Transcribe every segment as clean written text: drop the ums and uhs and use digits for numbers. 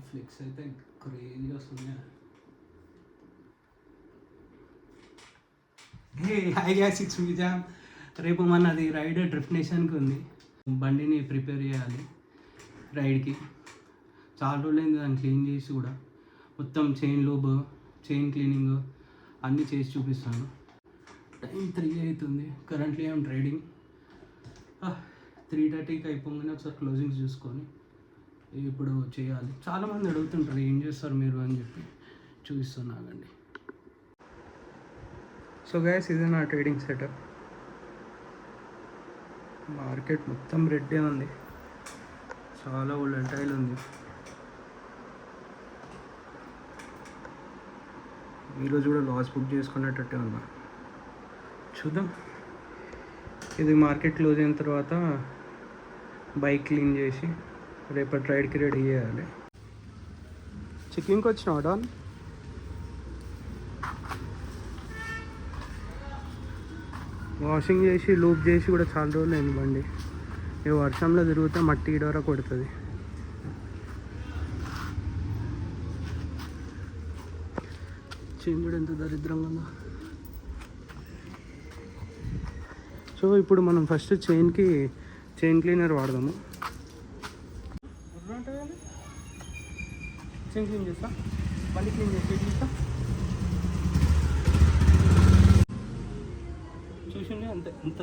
Flex అయితే crazy వస్తుంది. Hi guys it's విజామ్. రేపు మనది రైడ్ డ్రిఫ్ట్ నేషన్కి ఉంది. బండిని ప్రిపేర్ చేయాలి రైడ్కి. చాలా రోజులైంది దాన్ని క్లీన్ చేసి కూడా. మొత్తం చైన్ లూబ్, చైన్ క్లీనింగ్ అన్నీ చేసి చూపిస్తాను. టైం 3 అవుతుంది. Currently I'm riding. 3:30కి అయిపోగానే ఒకసారి క్లోజింగ్స్ చూసుకొని ఇప్పుడు చేయాలి. చాలామంది అడుగుతుంటారు ఏం చేస్తారు మీరు అని చెప్పి చూపిస్తున్నానండి. సో గైస్, ఇది నా ట్రేడింగ్ సెటప్. మార్కెట్ మొత్తం రెడ్డే ఉంది, చాలా వోలటైల్ ఉంది. ఈరోజు కూడా లాస్ బుక్ చేసుకునేటట్టే ఉన్నా. చూద్దాం. ఇది మార్కెట్ క్లోజ్ అయిన తర్వాత బైక్ క్లీన్ చేసి రేపటి రైడ్కి రెడీ చేయాలి. చెక్కింగ్కి వచ్చిన డాన్. వాషింగ్ చేసి లూప్ చేసి కూడా చాలా రోజులు అయింది బండి. ఈ వర్షంలో తిరిగితే మట్టి ఇడవర కొడుతుంది. చైన్ కూడా ఎంత దరిద్రంగా ఉందో. సో ఇప్పుడు మనం ఫస్ట్ చైన్ క్లీనర్ వాడదాము. చైన్ క్లీన్ చేస్తా, బండి క్లీన్ చేస్తా. చూసిండే అంత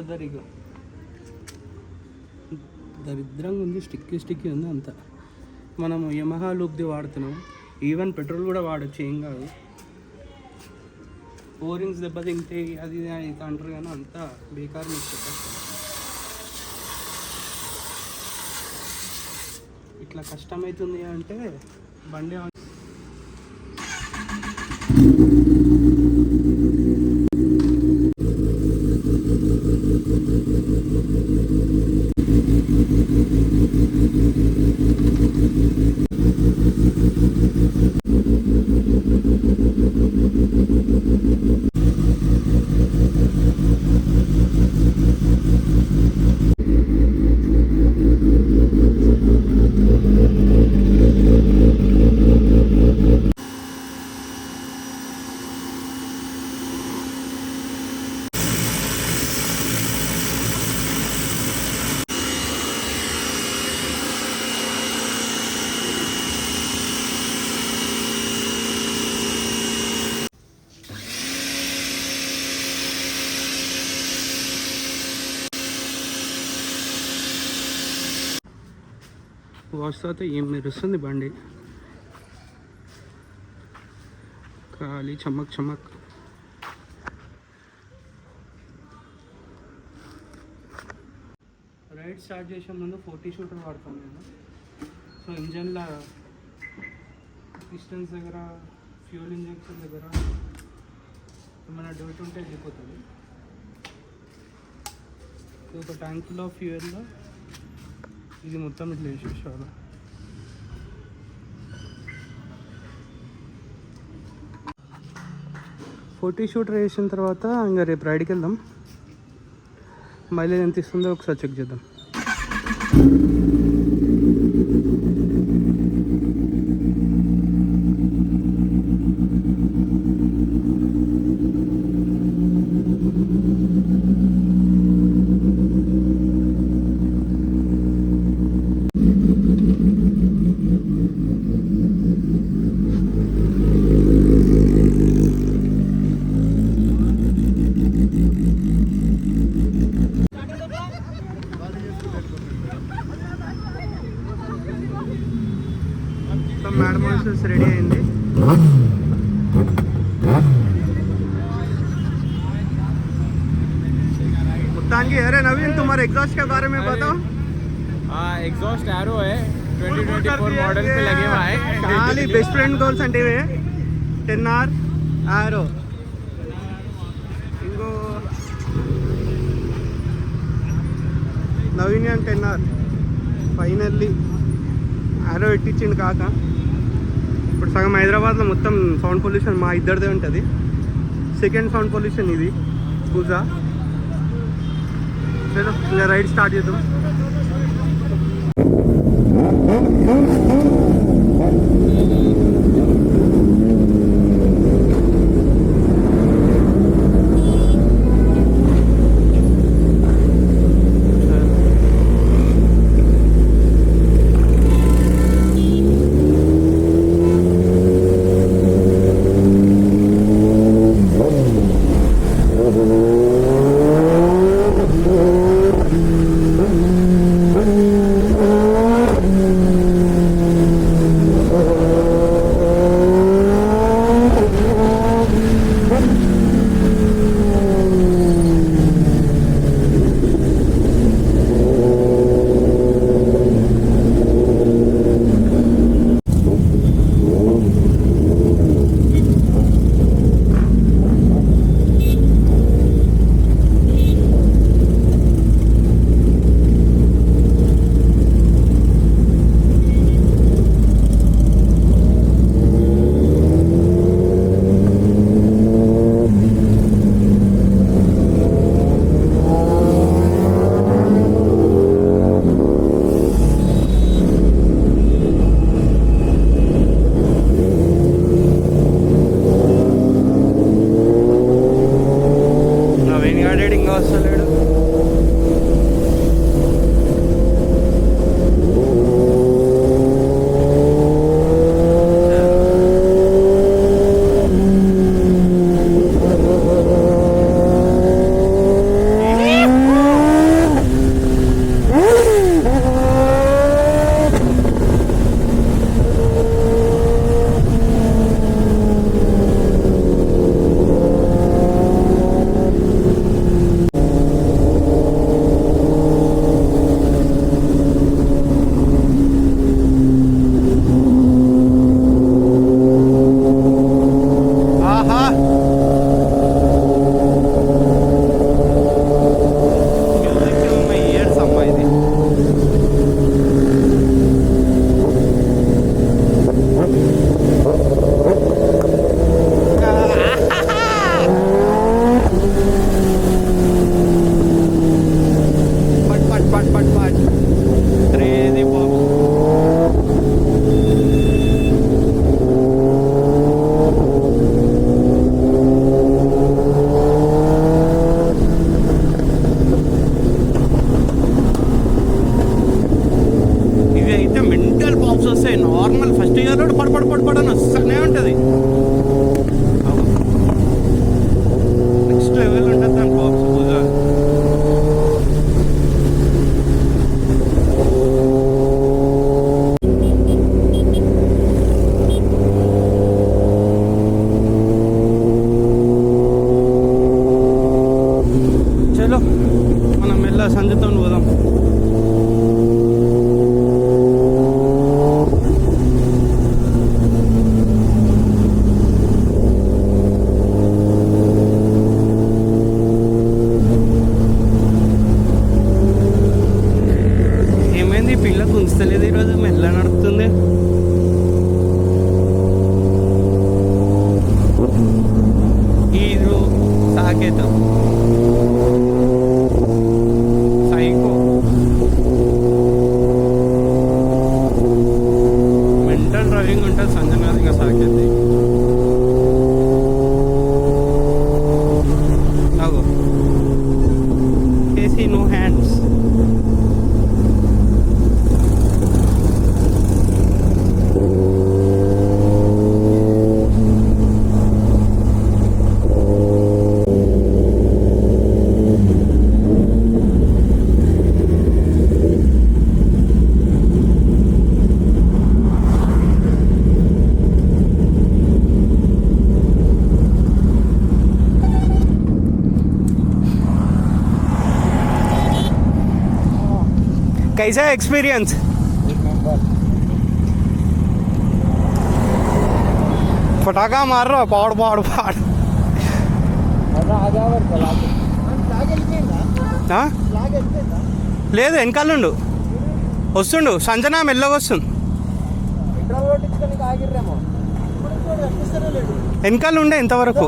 దరిద్రంగా ఉంది, స్టిక్కీ ఉంది అంత. మనము యమహా లూప్ది వాడుతున్నాం. ఈవెన్ పెట్రోల్ కూడా వాడచ్చు, ఏం కాదు. ఓరింగ్స్ దెబ్బతింటే అది అంటారు కానీ అంతా బేకార్ మిక్స్. ఇట్లా కష్టమవుతుంది అంటే బండి వాష్ తర్వాత ఏం మెరుస్తుంది బండి, ఖాళీ చమక్. రైడ్ స్టార్ట్ చేసే ముందు 40 షూటర్ వాడతాను నేను. సో ఇంజన్ల పిస్టన్స్ దగ్గర, ఫ్యూల్ ఇంజెక్షన్ దగ్గర ఏమైనా డౌట్ ఉంటే వెళ్ళిపోతుంది. ఒక ట్యాంక్లో ఫ్యూయల్లో ఇది మొత్తం ఇట్లా వేసేసాను. ఫోర్టీ షూటర్ వేసిన తర్వాత ఇంకా రేపు రైడ్కి వెళ్దాం. మైలేజ్ ఎంత ఇస్తుందో ఒకసారి చెక్ చేద్దాం. मैड मॉइस्चर्स रेडी अयिंदी मुत्तानकी। अरे नवीन तुम्हारे एग्जॉस्ट के बारे में बताओ। एग्जॉस्ट एरो है 2024 मॉडल पे लगे हुआ है। खाली बेस्ट फ्रेंड गोल्स అంటే 10R एरो इंको नवीन 10R फाइनली एरो ఎట్టించిండు కాక। ఇప్పుడు సగం హైదరాబాద్లో మొత్తం సౌండ్ పొల్యూషన్ మా ఇద్దరిదే ఉంటుంది। సెకండ్ సౌండ్ పొల్యూషన్ ఇది పూజా। చలో ఇంకా రైడ్ స్టార్ట్ చేద్దాం। మళ్ళీ ఫస్ట్ ఇయర్ పడని వస్తూనే ఉంటుంది. నెక్స్ట్ లెవెల్ ఉంటుంది దాని బాక్స్ పూజ. చలో మనం మెల్ల సంజతో పోదాం. ఏమైంది పిల్లకు ఉంచలేదు ఈరోజు, మెల్ల నడుపుతుంది. ఈరు సాకేతం సైకో మెంటల్ డ్రైవింగ్ ఉంటుంది సంజనాథ్. ఇంకా సాకేది అగో కేసీ నో హ్యాండ్స్. कैसा है एक्सपीरियंस? पटाखा मार रहा पाड़ पाड़ पाड़. లేదు వెనకాలండు వస్తుండు. సంజన మెల్లగా వస్తుంది. వెనకాల ఉండే ఇంతవరకు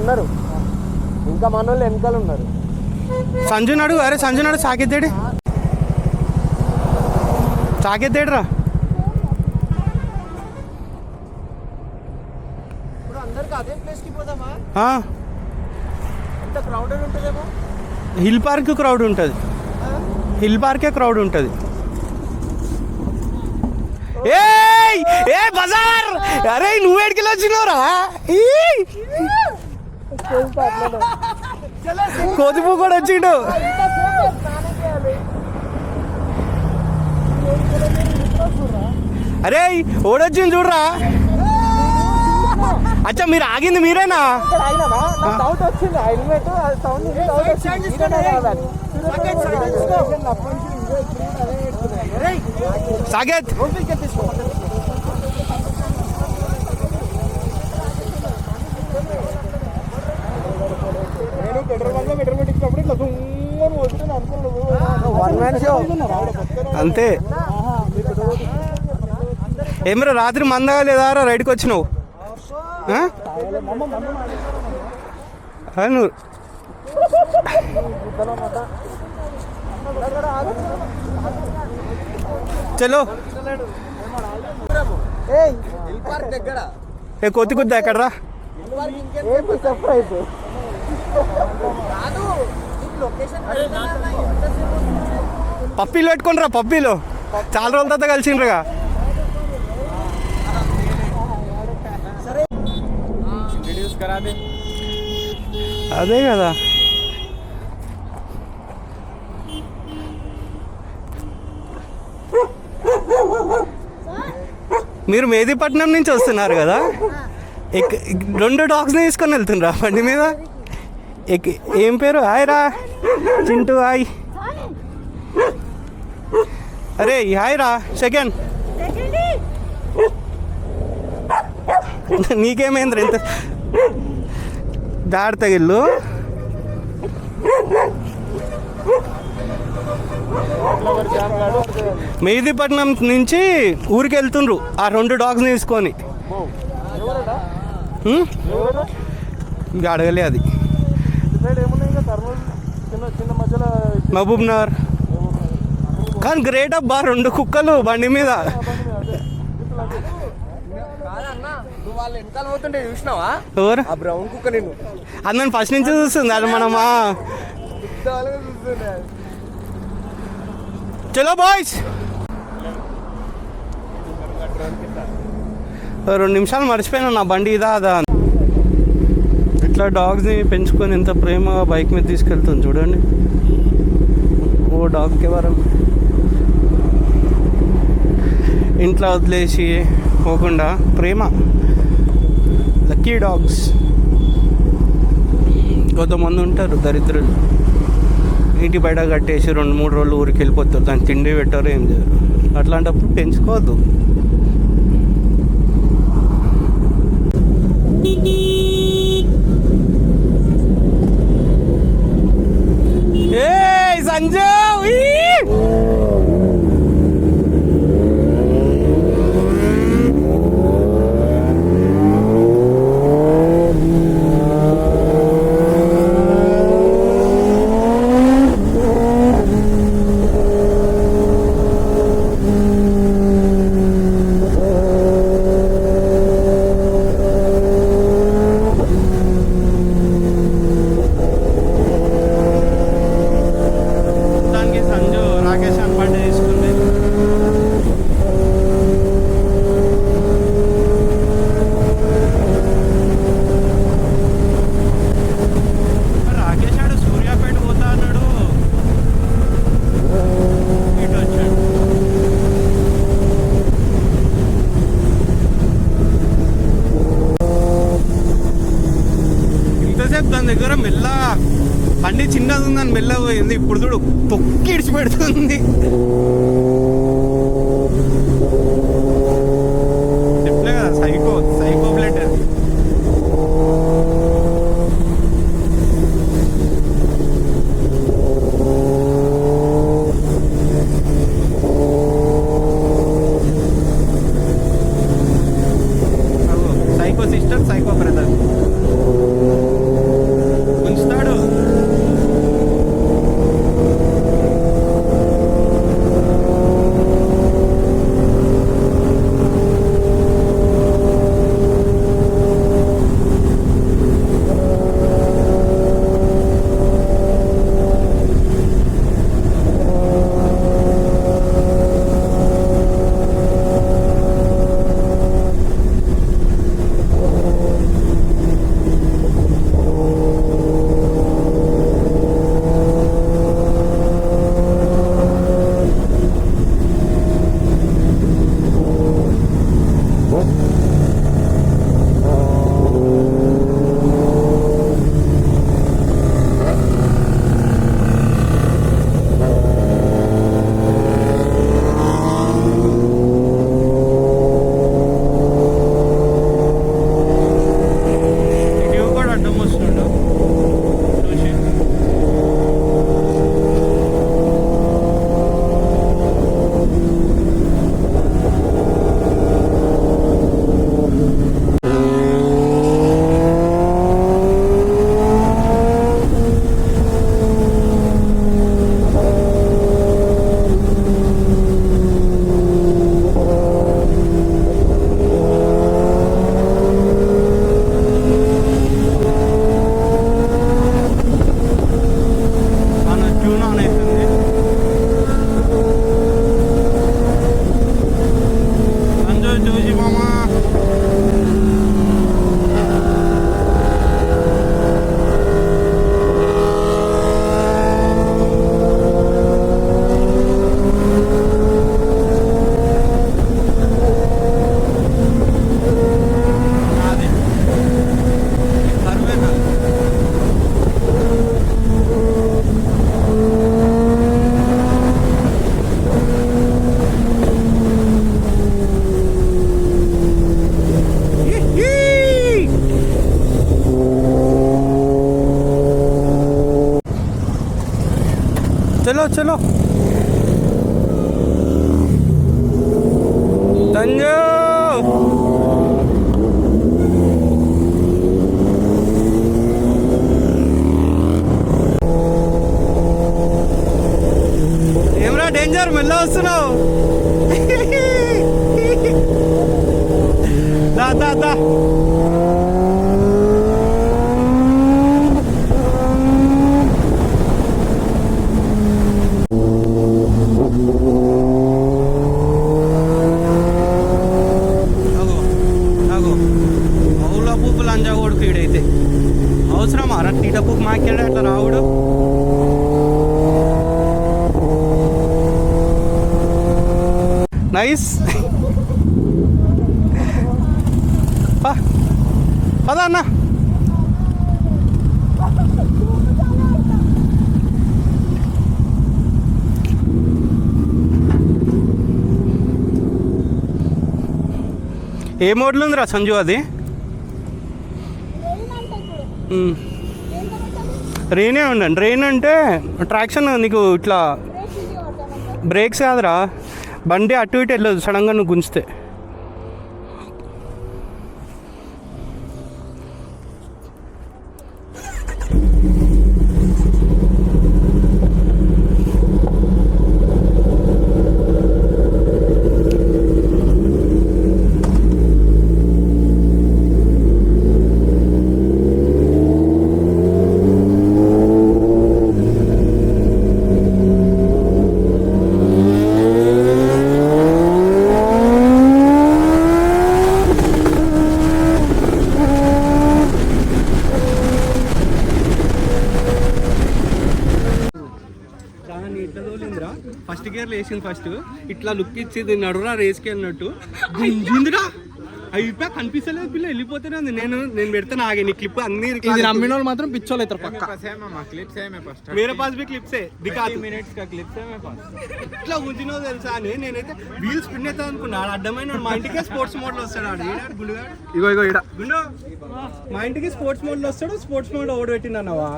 ఉన్నారు. ఇంకా మన వాళ్ళు వెనకాల ఉన్నారు. సంజునాడు అరే సంజునాడు సాకెత్తేడు రా. హిల్ పార్క్ క్రౌడ్ ఉంటుంది. హిల్ పార్కే క్రౌడ్ ఉంటుంది. ఏ బజార్ అరే నువ్వేడికి వచ్చినవరా? కోతిపూ కూడా వచ్చిండు. అరే ఓడొచ్చింది చూడరా. అచ్చా మీరు ఆగింది మీరేనా? సాగేత్ అంతే. ఏమరా రాత్రి మందగా లేదా రైడ్కి వచ్చినావు? నువ్వు చలో ఏ కొద్ది కొద్ది ఎక్కడరా పప్పీలు పెట్టుకుని రా. పప్పీలు చాలా రోజుల తర్వాత కలిసిండ్రుగా. అదే కదా. మీరు మేదీపట్నం నుంచి వస్తున్నారు కదా, 2 డాగ్స్ని తీసుకొని వెళ్తుండ్రా బండి మీద. ఏం పేరు? హాయ్ రా చింటూ. హాయ్. అరే హాయ్ రా. సెకండ్ నీకేమైంది ఎంత దాడి తగిళ్ళు? మెహదీపట్నం నుంచి ఊరికి వెళ్తుండ్రు ఆ 2 డాగ్స్ని తీసుకొని. ఇంకా అడగలే అది. మహబూబ్ నగర్ కానీ గ్రేట్ అబ్బా 2 కుక్కలు బండి మీద. ఎవరు? అది నన్ను ఫస్ట్ నుంచి చూస్తుంది. అది మనమా. చలో బాయ్స్ 2 నిమిషాలు మర్చిపోయినా నా బండి ఇదా అదా అని. ఇట్లా డాగ్స్ని పెంచుకొని ఎంత ప్రేమగా బైక్ మీద తీసుకెళ్తుంది చూడండి. ఓ డాగ్కి వరం ఇంట్లో వదిలేసి పోకుండా ప్రేమ. Lucky dogs. కొంతమంది ఉంటారు దరిద్రులు, ఇంటి బయట కట్టేసి 2-3 రోజులు ఊరికి వెళ్ళిపోతారు, దానికి తిండి పెట్టారు, ఏం చేయరు. అట్లాంటప్పుడు పెంచుకోవద్దు. ఏ సంజయ్ దాని దగ్గర మెల్ల బండి చిన్నది ఉందని మెల్ల పోయింది. ఇప్పుడు చూడు తొక్కి ఇడిచి పెడుతుంది. చెప్పలే కదా psycho blood. Psycho sister, psycho brother. ఉంచుతాడు. चलो चलो संजू ఏమరా డేంజర్ మెల్ల వస్తున్నావు దా దా దా లంజా కొడుకు ఈడైతే అవసరమా రా తీటపుకు మాకెళ్ళి అట్లా రావుడు. నైస్ పదా అన్న. ఏ మోడల్ ఉందిరా సంజు అది? రెయినే ఉండండి. రెయిన్ అంటే ట్రాక్షన్ నీకు ఇట్లా బ్రేక్స్ కాదురా, బండి అటు ఇటు వెళ్ళదు సడన్గా నువ్వు గుంజితే. ఫస్ట్ గేర్లో వేసింది, ఫస్ట్ ఇట్లా లుక్ ఇచ్చేది నడురా రేస్కి అన్నట్టు గుంజిందిరా. అయిపోయా కనిపిస్తలేదు పిల్ల, వెళ్ళిపోతేనే ఉంది. నేను పెడతాను ఆగే నీ క్లిప్ అన్ని నమ్మిన వాళ్ళు మాత్రం పిచ్చోళ్ళు అవుతారు పక్క. मेरे पास भी क्लिप्स है, दिखा 30 मिनट्स का क्लिप्स है मेरे पास. ఇట్లా గుంజినో తెలుసా అని నేనైతే వీల్ స్పిన్ అవుతా అనుకున్నాడు. అడ్డమైన మా ఇంటికే స్పోర్ట్స్ మోడ్లో వస్తాడు ఆడు. గుండుగాడు ఇగో ఇగో ఇడ గుండు మా ఇంటికి స్పోర్ట్స్ మోడ్లో వస్తాడు. స్పోర్ట్స్ మోడ్ ఓడి పెట్టిందన్నవా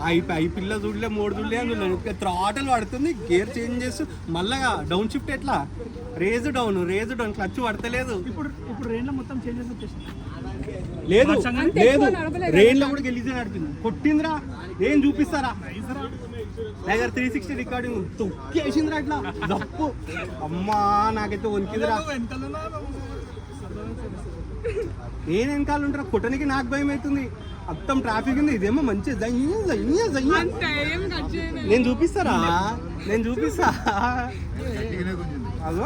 అయి పిల్ల చూడలే, మోడు చూడలే అని త్రాటలు పడుతుంది. గేర్ చేంజ్ చేస్తూ మళ్ళా డౌన్ షిఫ్ట్ ఎట్లా రేజ్ డౌన్ క్లచ్ పడతలేదు. ఇప్పుడు రెయిన్లో మొత్తం చేంజెస్ వచ్చేసింది. లేదు రెయిన్లో కూడా గెలిచే నడిపింది, కొట్టిందిరా. ఏం చూపిస్తారా దగ్గర 360 రికార్డింగ్ తొక్కేసిందిరా ఇట్లా దప్పు. అమ్మా నాకైతే వణికిందిరా. నేను వెనకాల ఉంటారా కొట్టనికి నాకు భయం అవుతుంది. మొత్తం ట్రాఫిక్ ఉంది. ఇదేమో మంచి నేను చూపిస్తారా, నేను చూపిస్తా. అదో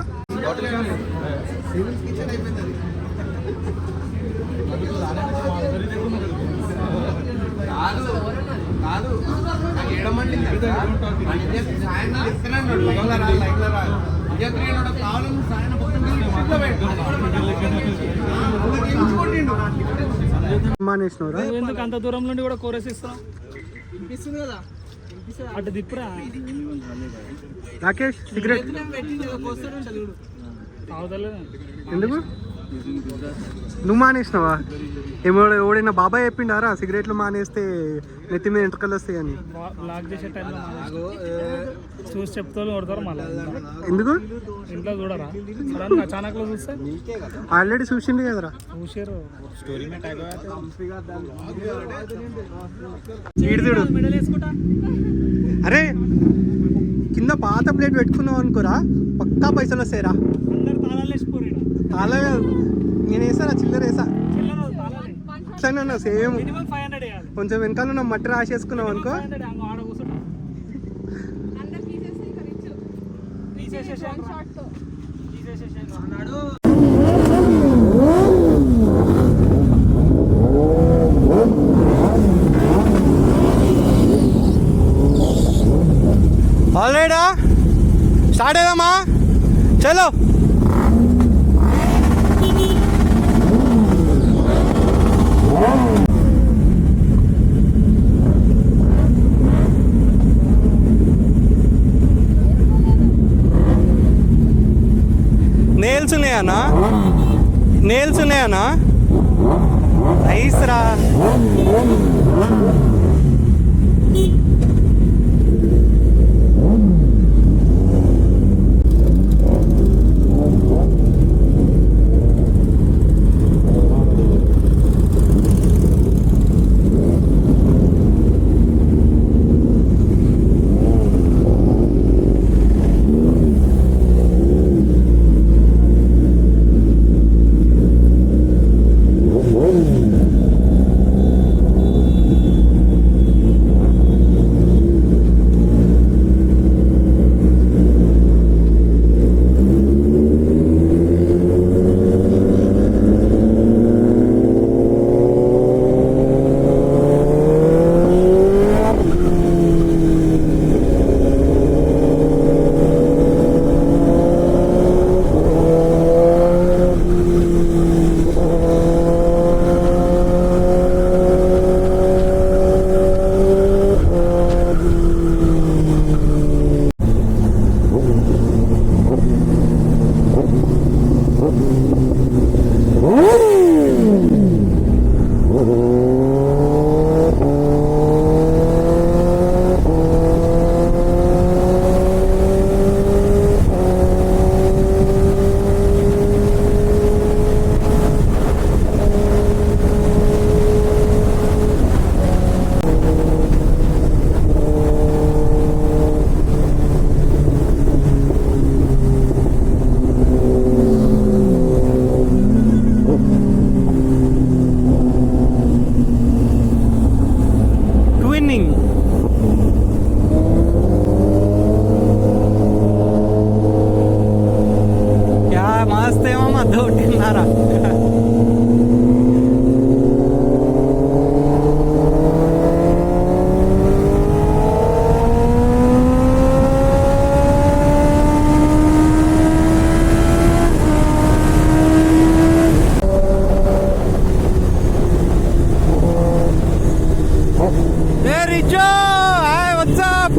ఎందుకు అంత దూరం నుండి కూడా కోరస్ ఇస్తున్నాం? వినిపిస్తుంది కదా, అటు దిప్పురా. రాకేష్ సిగరెట్ ఎందుకు నువ్వు మానేసినావా? ఎవడైనా బాబాయ్ చెప్పిండారా సిగరెట్లు మానేస్తే నెత్తి మీద ఎంట్రకలు వస్తాయి అని? బ్లాక్ చేసే టైంలో చూసి చెప్తాను కొడతారు మళ్ళీ. ఎందుకు ఇంట్లో చూడరా? సడన్ అచానక్ లో చూస్తే ఆల్రెడీ చూసిండు కదరా. చూసారు स्टोरी में टैग हुआ అరే కింద పాత ప్లేట్ పెట్టుకున్నావు అనుకోరా, పక్కా పైసలు వస్తాయిరా. అందరు తాళాలు వేసిపోరు. తాళ నేను వేసారా, చిల్లర వేసా. అట్లనే సేమ్ కొంచెం వెనకాల ఉన్న మట్టి రాసేసుకున్నావు అనుకో. ఆల్రెడీ స్టార్ట్ అయ్యామా? చలో నేల్స్ ఉన్నాయన్నా, నేల్స్ ఉన్నాయన్నా. నైస్ రా. मस्त है मामा 2:30. Hey Richo! Hi, what's up?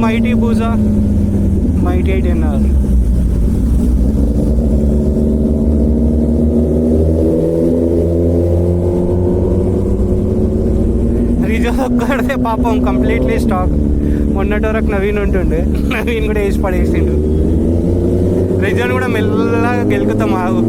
Mighty Buza, Mighty Dinner. Reserve ఒక్కడితే పాపం కంప్లీట్లీ స్టాక్. మొన్నటి వరకు నవీన్ ఉంటుండే, నవీన్ కూడా వేసి పడేసిండు. రిజర్వ్ కూడా మెల్లగా గెలుకుతాం ఆగు.